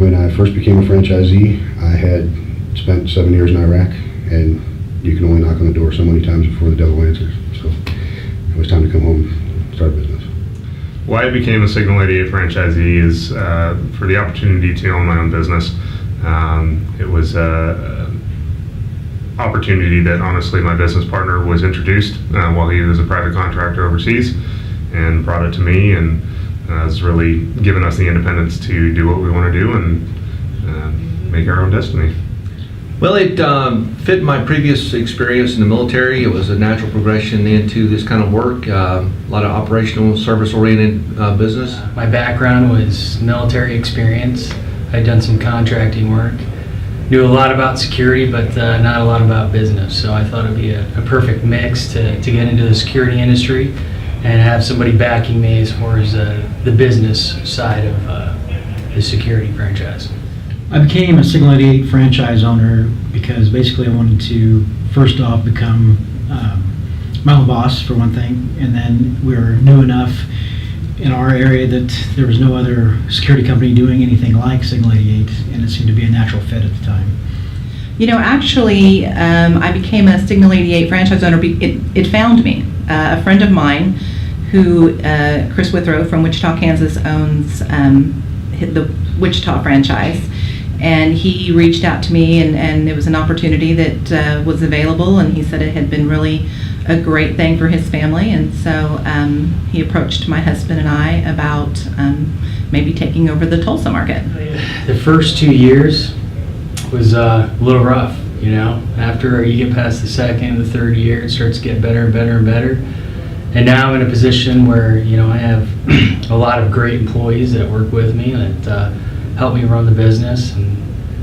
When I first became a franchisee, I had spent 7 years in Iraq, and you can only knock on the door so many times before the devil answers. So it was time to come home and start a business. Why I became a Signal 88 franchisee is for the opportunity to own my own business. It was an opportunity that honestly my business partner was introduced while he was a private contractor overseas, and brought it to me, and has really given us the independence to do what we want to do and make our own destiny. Well, it fit my previous experience in the military. It was a natural progression into this kind of work, a lot of operational, service-oriented business. My background was military experience. I'd done some contracting work. Knew a lot about security, but not a lot about business. So I thought it'd be a perfect mix to get into the security industry and have somebody backing me as far as the business side of the security franchise. I became a Signal 88 franchise owner because basically I wanted to first off become my own boss for one thing, and then we were new enough in our area that there was no other security company doing anything like Signal 88, and it seemed to be a natural fit at the time. You know, actually, I became a Signal 88 franchise owner. It found me. A friend of mine who, Chris Withrow from Wichita, Kansas, owns the Wichita franchise. And he reached out to me, and it was an opportunity that was available, and he said it had been really a great thing for his family, and so he approached my husband and I about maybe taking over the Tulsa market. The first 2 years was a little rough, you know. After you get past the second, the third year, it starts to get better and better and better. And now I'm in a position where, you know, I have a lot of great employees that work with me that help me run the business, and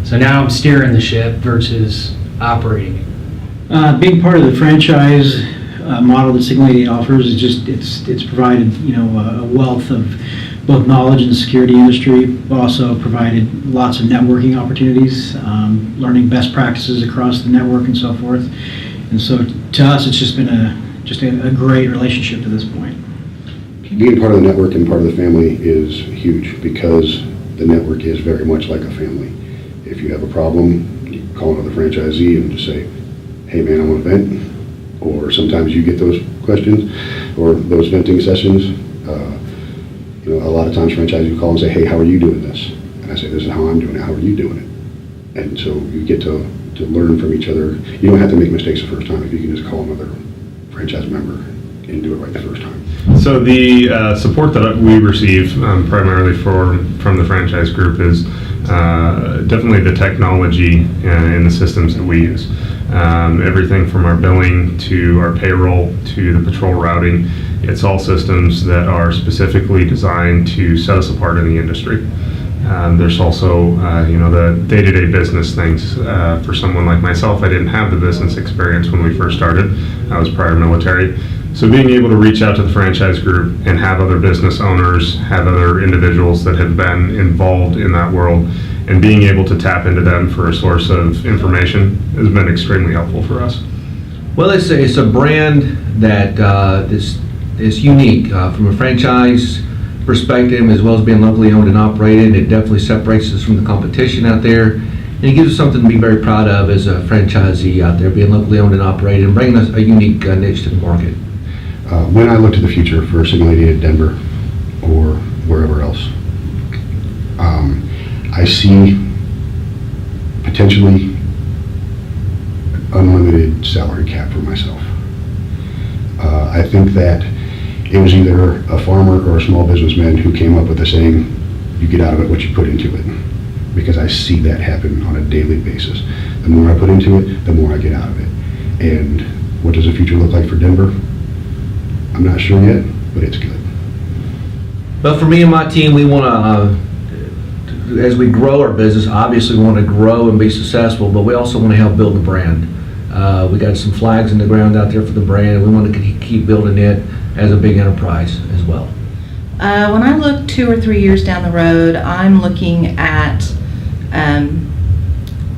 so now I'm steering the ship versus operating it. Being part of the franchise model that Signal 88 offers is just it's provided, you know, a wealth of both knowledge in the security industry, but also provided lots of networking opportunities, learning best practices across the network and so forth. And so to us, it's just been a great relationship to this point. Being part of the network and part of the family is huge, because the network is very much like a family. If you have a problem, you call another franchisee and just say, hey man, I want to vent. Or sometimes you get those questions or those venting sessions. You know, a lot of times franchisees call and say, hey, how are you doing this? And I say, this is how I'm doing it. How are you doing it? And so you get to learn from each other. You don't have to make mistakes the first time if you can just call another franchise member and do it right the first time. So the support that we receive primarily from the franchise group is definitely the technology and the systems that we use. Everything from our billing to our payroll to the patrol routing, it's all systems that are specifically designed to set us apart in the industry. There's also, you know, the day-to-day business things. For someone like myself, I didn't have the business experience when we first started. I was prior military. So being able to reach out to the franchise group and have other business owners, have other individuals that have been involved in that world, and being able to tap into them for a source of information has been extremely helpful for us. Well, it's a brand that is unique from a franchise perspective, as well as being locally owned and operated. It definitely separates us from the competition out there, and it gives us something to be very proud of as a franchisee out there, being locally owned and operated and bringing us a unique niche to the market. When I look to the future for Signal 88 Denver or wherever else, I see potentially unlimited salary cap for myself. I think that it was either a farmer or a small businessman who came up with the saying, you get out of it what you put into it. Because I see that happen on a daily basis. The more I put into it, the more I get out of it. And what does the future look like for Denver? I'm not sure yet, but it's good. But for me and my team, we want to, as we grow our business, obviously we want to grow and be successful, but we also want to help build the brand. We got some flags in the ground out there for the brand, and we want to keep building it as a big enterprise as well. When I look 2 or 3 years down the road, I'm looking at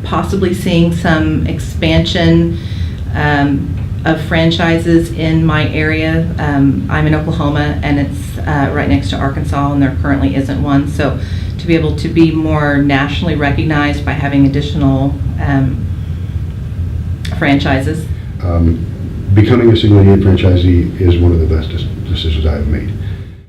possibly seeing some expansion of franchises in my area. I'm in Oklahoma, and it's right next to Arkansas, and there currently isn't one. So to be able to be more nationally recognized by having additional franchises? Becoming a Signal 88 franchisee is one of the best decisions I have made.